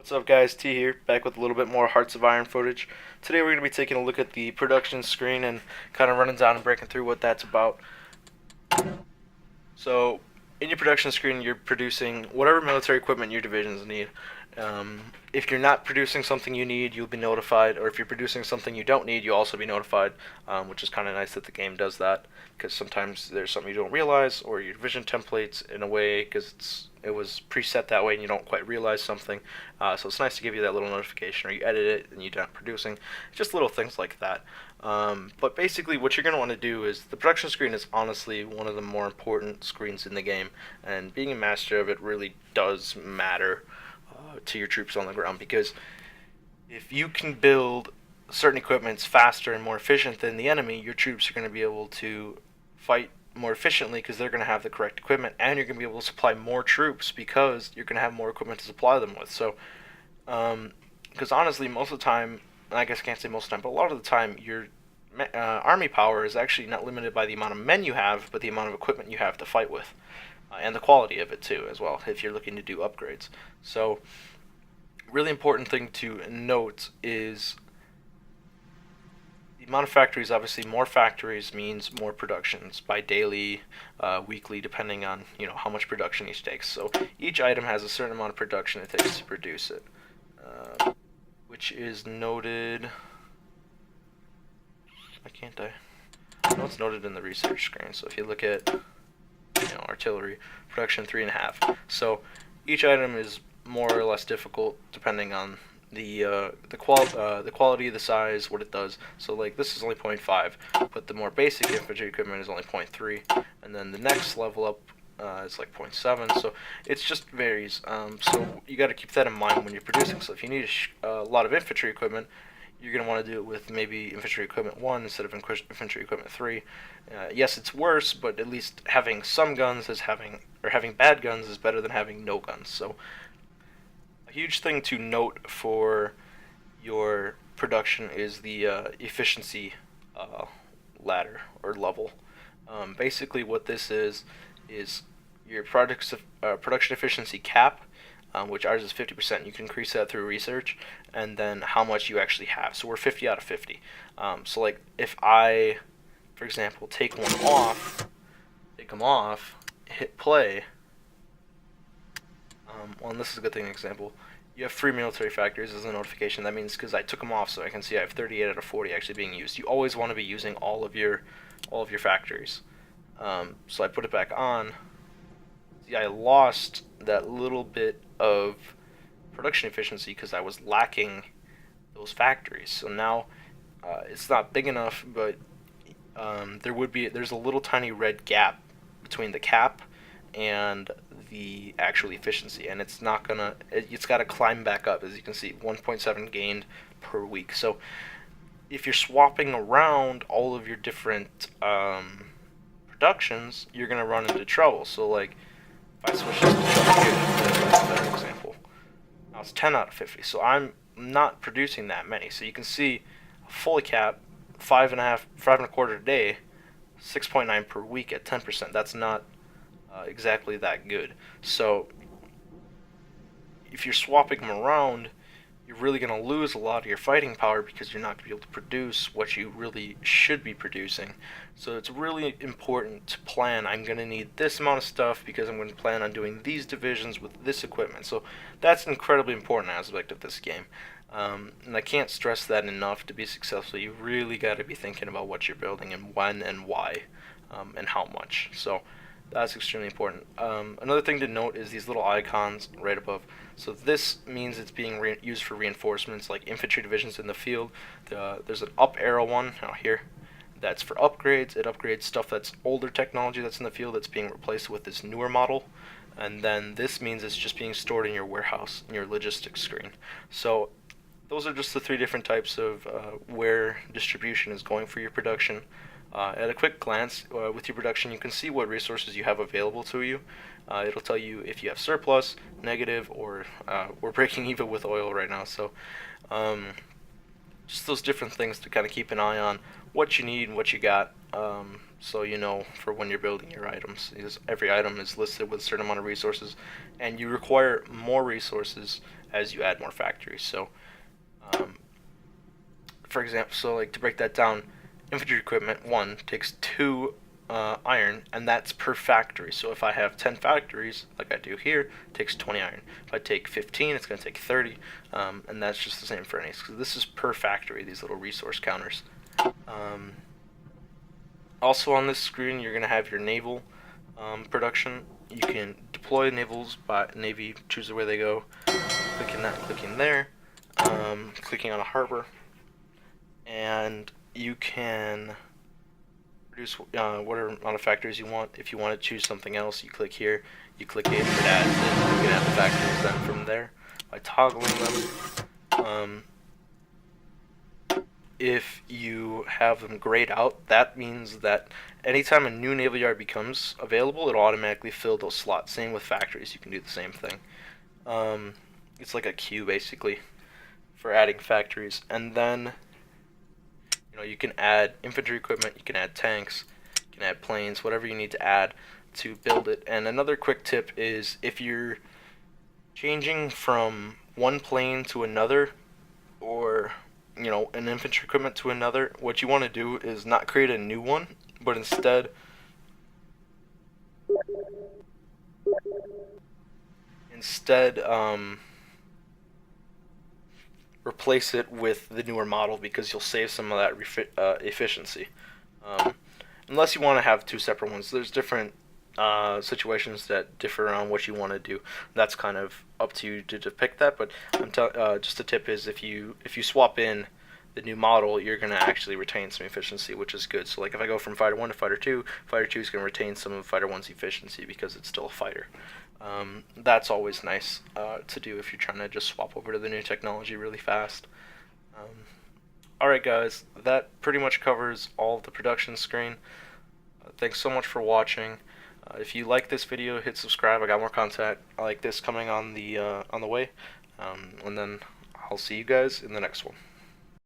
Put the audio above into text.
What's up guys, T here, back with a little bit more Hearts of Iron footage. Today we're going to be taking a look at the production screen and kind of running down and breaking through what that's about. So, in your production screen you're producing whatever military equipment your divisions need. If you're not producing something you need, you'll be notified, or if you're producing something you don't need, you'll also be notified, which is kind of nice that the game does that, because sometimes there's something you don't realize, or your division templates in a way, because it was preset that way and you don't quite realize something, so it's nice to give you that little notification, or you edit it and you're not producing, just little things like that. But basically what you're going to want to do is, the production screen is honestly one of the more important screens in the game, and being a master of it really does matter to your troops on the ground, because if you can build certain equipments faster and more efficient than the enemy, your troops are going to be able to fight more efficiently because they're going to have the correct equipment, and you're going to be able to supply more troops because you're going to have more equipment to supply them with. So, because honestly, most of the time, and I guess I can't say most of the time, but a lot of the time, your army power is actually not limited by the amount of men you have, but the amount of equipment you have to fight with. And the quality of it too, as well, if you're looking to do upgrades. So, really important thing to note is the amount of factories. Obviously, more factories means more productions by daily, weekly, depending on how much production each takes. So each item has a certain amount of production it takes to produce it, which is noted. Why can't I? No, it's noted in the research screen. So if you look at artillery production 3.5. So each item is more or less difficult depending on the quality, the size, what it does. So like this is only 0.5, but the more basic infantry equipment is only 0.3, and then the next level up is like 0.7. So it just varies. So you got to keep that in mind when you're producing. So if you need a lot of infantry equipment, you're going to want to do it with maybe infantry equipment 1 instead of infantry equipment 3. Yes, it's worse, but at least having some guns is having bad guns is better than having no guns. So a huge thing to note for your production is the efficiency ladder or level. Basically what this is your production efficiency cap, which ours is 50%. You can increase that through research, and then how much you actually have. So we're 50 out of 50. So like if I, for example, take them off, hit play. Well, and this is a good thing example. You have 3 military factories as a notification. That means because I took them off, so I can see I have 38 out of 40 actually being used. You always want to be using all of your factories. So I put it back on. See, I lost that little bit of production efficiency because I was lacking those factories. So now it's not big enough, but there's a little tiny red gap between the cap and the actual efficiency, and it's got to climb back up. As you can see, 1.7 gained per week. So if you're swapping around all of your different productions, you're gonna run into trouble. So like if I switch this to trouble here, that's a better example. Now it's 10 out of 50, so I'm not producing that many. So you can see fully cap, 5.25 a day, 6.9 per week at 10%. That's not exactly that good. So if you're swapping them around, you're really going to lose a lot of your fighting power because you're not going to be able to produce what you really should be producing. So it's really important to plan. I'm going to need this amount of stuff because I'm going to plan on doing these divisions with this equipment. So that's an incredibly important aspect of this game. And I can't stress that enough. To be successful, you really got to be thinking about what you're building and when and why, and how much. So that's extremely important. Another thing to note is these little icons right above. So this means it's being used for reinforcements, like infantry divisions in the field. There's an up arrow one out here. That's for upgrades. It upgrades stuff that's older technology that's in the field that's being replaced with this newer model. And then this means it's just being stored in your warehouse, in your logistics screen. So those are just the 3 different types of where distribution is going for your production. At a quick glance, with your production, you can see what resources you have available to you. It'll tell you if you have surplus, negative, or we're breaking even with oil right now. So just those different things to kind of keep an eye on what you need and what you got. so you know for when you're building your items. Because every item is listed with a certain amount of resources, and you require more resources as you add more factories. So, for example, so like to break that down, infantry equipment 1 takes 2 iron, and that's per factory. So if I have 10 factories, like I do here, it takes 20 iron. If I take 15, it's going to take 30, and that's just the same for any. So this is per factory, these little resource counters. Also on this screen, you're going to have your naval production. You can deploy navals by Navy, choose where they go, clicking that, clicking there, clicking on a harbor, and you can produce whatever amount of factories you want. If you want to choose something else, you click here, you click it, it adds it. You can add the factories then from there by toggling them. If you have them grayed out, that means that anytime a new naval yard becomes available, it'll automatically fill those slots. Same with factories, you can do the same thing. It's like a queue basically for adding factories. And then you can add infantry equipment, you can add tanks, you can add planes, whatever you need to add to build it. And another quick tip is if you're changing from one plane to another, or an infantry equipment to another, what you want to do is not create a new one, but instead replace it with the newer model, because you'll save some of that efficiency. Unless you want to have 2 separate ones, there's different situations that differ on what you want to do. That's kind of up to you to pick that, but just a tip is if you swap in the new model, you're going to actually retain some efficiency, which is good. So like if I go from Fighter 1 to Fighter 2, Fighter 2 is going to retain some of Fighter 1's efficiency because it's still a fighter. That's always nice to do if you're trying to just swap over to the new technology really fast. Alright guys, that pretty much covers all of the production screen. Thanks so much for watching. If you like this video, hit subscribe. I got more content like this coming on the way, and then I'll see you guys in the next one.